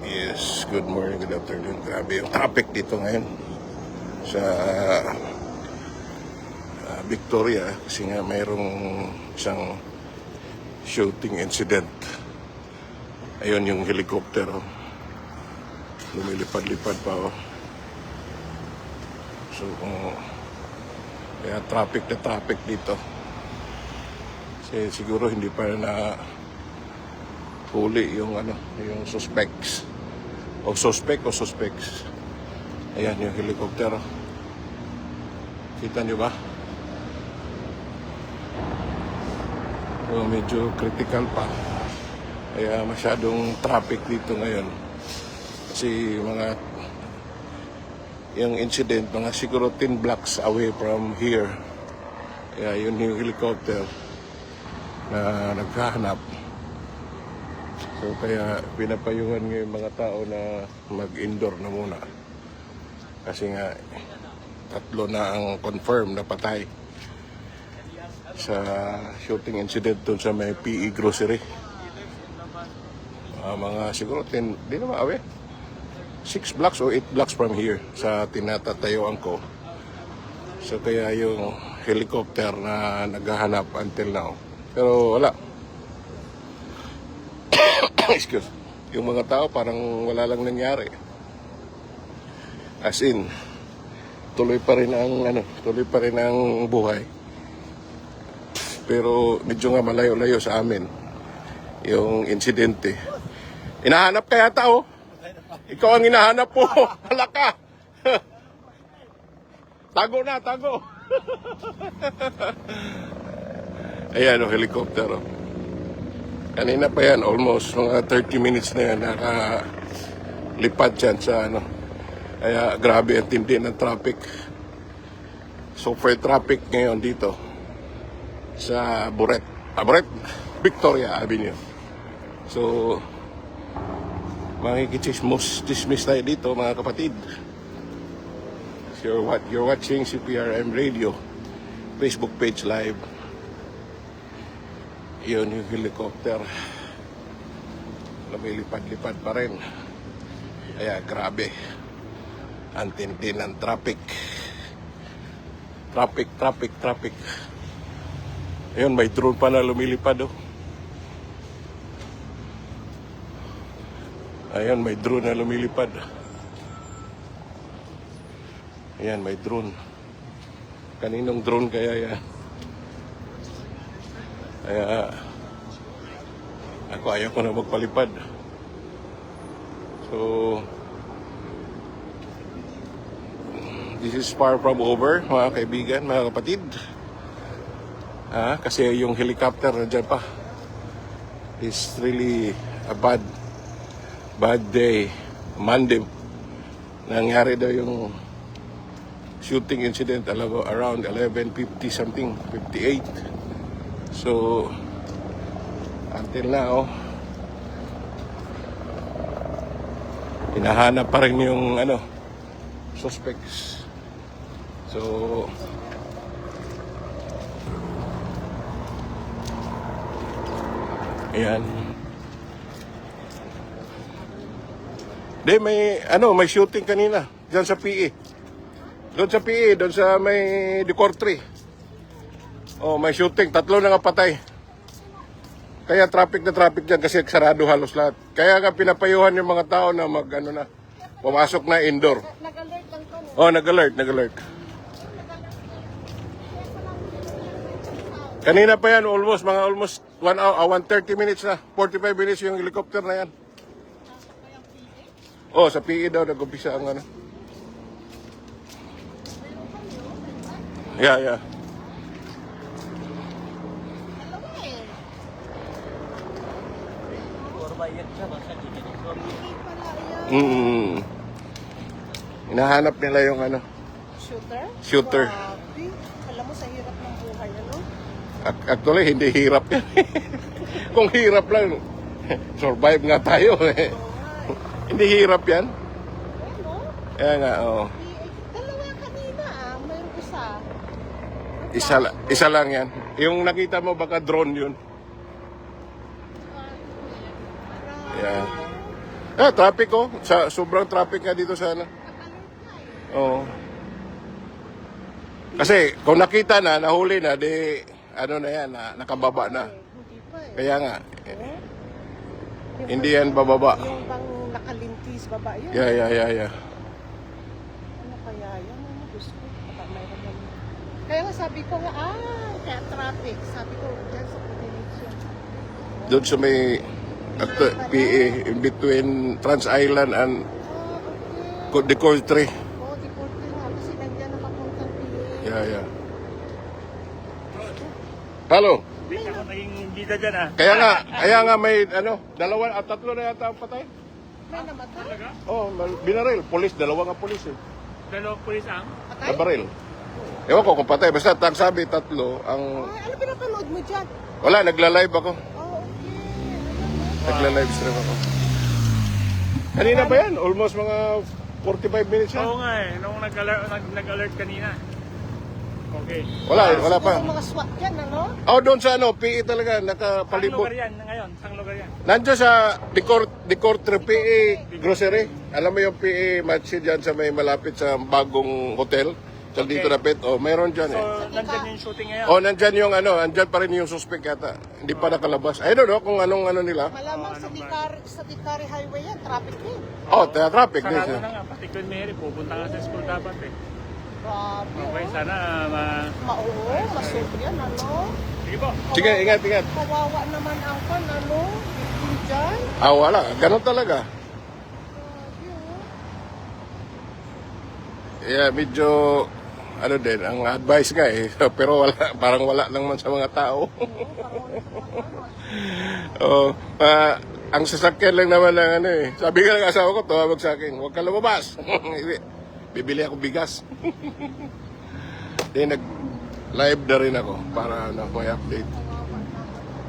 Yes, good morning, good afternoon. Grabe yung traffic dito ngayon sa Victoria kasi nga mayroong isang shooting incident. Ayun yung helicopter, oh. Lumilipad-lipad pa, oh. So, kaya traffic na traffic dito. Kasi siguro hindi pa na huli yung yung suspects. O suspects. Ayan yung helicopter. Kita nyo ba? So, medyo critical pa. Kaya masyadong traffic dito ngayon. Kasi yung incident, mga siguro 10 blocks away from here. Kaya yun yung helicopter na naghahanap. So kaya pinapayuhan ngayon mga tao na mag-indoor na muna. Kasi nga 3 na ang confirm na patay sa shooting incident doon sa may PE grocery. Mga siguro 10, di naman awe, 6 blocks o 8 blocks from here sa tinatatayuan ko. So kaya yung helicopter na naghahanap until now. Pero wala. Excuse. Yung mga tao parang wala lang nangyari. As in, tuloy pa rin ang buhay. Pero medyo nga malayo-layo sa amin yung insidente. Hinahanap kaya tao? Ikaw ang hinahanap po. Hala ka. Tago na, tago. Ayan o, helicopter o. Kanina pa yan, almost mga 30 minutes na yan, nakalipad yan sa Kaya grabe ang tindi ng traffic. Super traffic ngayon dito sa Boret, Victoria Avenue. So, makikichismis tayo dito mga kapatid. You're watching CPRM Radio, Facebook page live. Yun yung helicopter. Lumilipad-lipad pa rin. Kaya grabe. Ang tindi ng traffic. Traffic. Ayun, may drone pa na lumilipad, oh. Ayun, may drone na lumilipad. Ayan, may drone. Kaninong drone kaya yan? Kaya ako ayaw ko na magpalipad. So this is far from over, mga kaibigan, mga kapatid. Kasi yung helicopter nandiyan pa. It's really a bad day. Monday nangyari daw yung shooting incident around 11:50 something, 58. So, until now, hinahanap pa rin yung suspects. So, ayan. May shooting kanina diyan sa PE. Doon sa may Decortre. Oh, may shooting. 3 na nga patay. Kaya traffic na traffic dyan kasi sarado halos lahat. Kaya nga pinapayuhan yung mga tao na pumasok na indoor. Nag-alert lang ko. Oh, nag-alert. Kanina pa yan, almost 1 hour, 130 minutes na. 45 minutes yung helicopter na yan. Oh, sa PE daw nag-umpisa ang Yeah. Hinahanap nila yung shooter. Grabe. Alam mo, sa hirap ng buhay, Actually, hindi hirap yan. Kung hirap lang, survive nga tayo eh. Hindi hirap yan. Kaya nga, oh. Dalawa kanina, mayroong Isa lang yan. Yung nakita mo, baka drone yun. Yan. Traffic ko. Sobrang traffic nga dito sa ano. Oo. Kasi kung nakita na, nahuli na, di ano na yan, nakababa na. Hindi pa eh. Kaya nga, Yung hindi yan bababa. Yung bang nakalintis baba yun. Yeah. Ano kaya yan? Ano gusto ko? Baka mayroon naman. Kaya nga sabi ko nga, kaya traffic. Sabi ko, dyan sa Pudiliction. Doon sa may PA, in between Trans Island and Okay. the Country. Oo, di po nga. Kasi nandiyan nakapuntang PA. Yeah. Halo. Hindi ako naging bida dyan ah. Kaya nga may dalawa at tatlo na yata ang patay. May namatay. Oh, binaril. Police, dalawa nga police eh. Dalawang pulis ang? Patay? Nabaril. Ewan ko kung patay. Basta sabi tatlo ang... Ay, ano pinapanood mo dyan? Wala, nagla-live ako. Oh, okay. Nagla-live stream ako. Kanina ba yan? Almost mga 45 minutes yan. Oo nga eh. Nung nag-alert kanina. Okay. Wala pa. Siguro mga SWAT dyan, ano? Oh, doon sa PE talaga, Saan nakapalibot. lugar yan ngayon? Saan lugar yan? Nandiyo sa Decortre PE Grocery. Alam mo yung PE match dyan sa may malapit sa bagong hotel? Sa dito Okay. na pet. Oh, mayroon dyan So, eh. nandyan yung shooting ngayon? Oh, nandyan yung nandyan pa rin yung suspect yata. Hindi pa nakalabas. I don't know kung anong nila. Malamang sa Dicari Highway yan, traffic din. Oh, traffic din Sarado siya. na nga. Pati Queen Mary, pupunta nga sa school dapat eh. Grabe, Okay, oh. sana Oo, masok yan, ano? Sige po. Sige, ingat. Kawawa naman ang pan, ano? Victim dyan. Wala. Ganun talaga. Grabe, oh. Yeah, medyo din, ang advice nga eh. Pero parang wala lang man sa mga tao. Oh, ang sasakyan lang naman ng eh. Sabi ka ng asawa ko, tumawag sa akin, huwag ka lumabas. Bibili ako bigas. Then nag-live na rin ako para may update.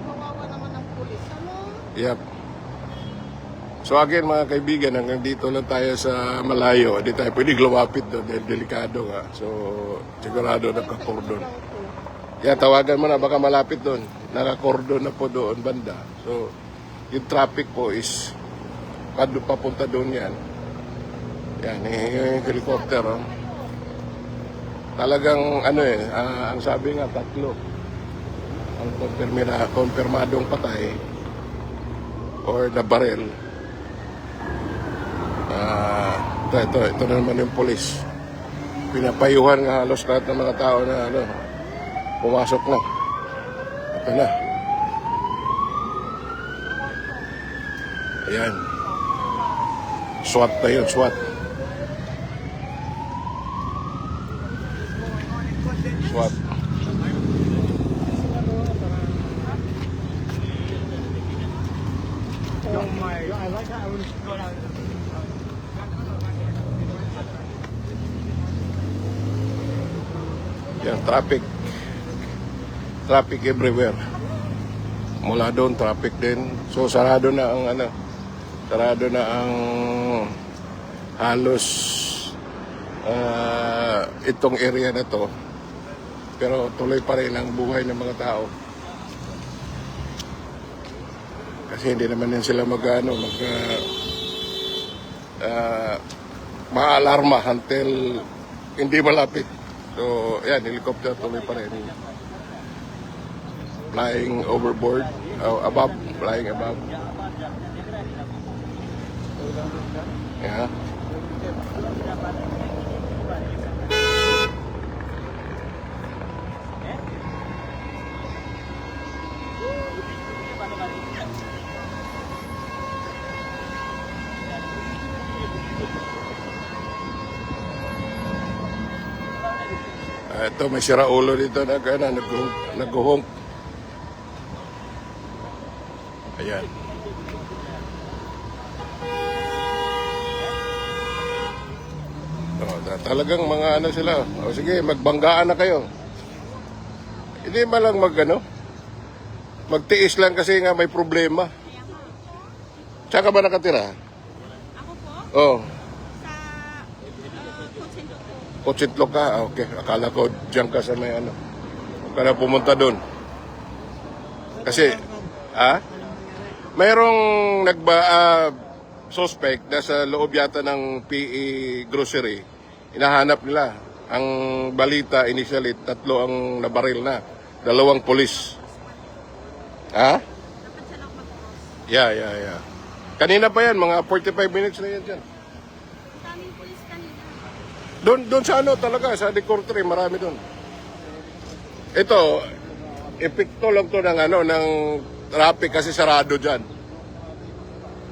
Kawawa naman ang pulis, ano? Yep. So again mga kaibigan, hanggang dito lang tayo sa malayo. Hindi tayo pwede lumapit doon dahil delikado nga. So sigurado nakakordon. Yan, tawagan mo na, baka malapit doon. Nakakordon na po doon banda. So yung traffic po is papunta doon yan. Yan, yung helicopter. Oh. Talagang ang sabi nga tatlo. Ang konfirmadong patay or nabaril. Ito na naman yung polis. Pinapayuhan nga halos lahat ng mga tao na pumasok na. Ito na. Ayan. SWAT na yun, SWAT. SWAT. Yan, traffic. Traffic everywhere. Mula doon, traffic din. So, sarado na ang halos itong area na to. Pero tuloy pa rin ang buhay ng mga tao. Kasi hindi naman din sila maalarma until hindi malapit. So, yan, helicopter tuloy pa rin. Flying overboard, flying above. Yeah. Ito, may siraulo dito nag-honk. Ayan. Talagang mga sila. O sige, magbanggaan na kayo. Hindi ba lang magtiis lang kasi nga may problema. Saan ka ba nakatira? Ako po, Oh, sa Kutsintlok ka. Okay, akala ko diyan ka sa may Para pumunta doon. Kasi, mayroong suspect nasa loob yata ng PE grocery. Hinahanap nila. Ang balita initially, 3 ang nabaril na. 2 pulis. Ha? Dapat siya lang mag-cross. Yeah. Kanina pa yan, mga 45 minutes na yan dyan. Ang daming pulis kanina. Doon sa ano talaga, sa Decortre, marami doon. Ito, epekto lang to ng ano, ng traffic kasi sarado dyan.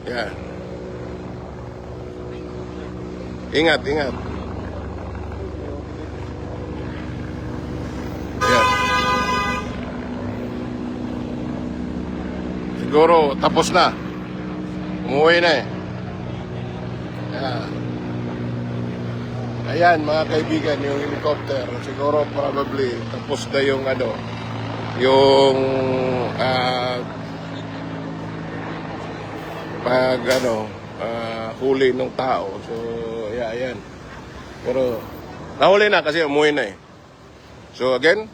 Yan. Ingat. Yan. Siguro, tapos na. Umuwi na eh. Yan. Ayan, mga kaibigan, yung helicopter, siguro probably tapos na yung ano, yung pag ano, huli ng tao. So, yeah, ayan. Pero, nahuli na kasi umuwi na eh. So, again,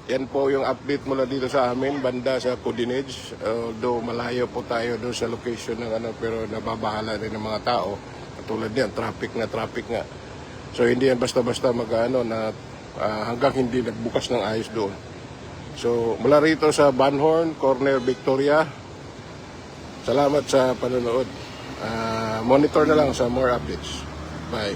yan po yung update mula dito sa amin, banda sa Codinage. Although malayo po tayo doon sa location ng ano, pero nababahala rin ng mga tao. Katulad niyan, traffic nga. So, hindi yan basta-basta mag-ano na hanggang hindi nagbukas ng ayos doon. So, mula rito sa Banhorn, Corner Victoria, salamat sa panonood. Monitor na lang sa more updates. Bye.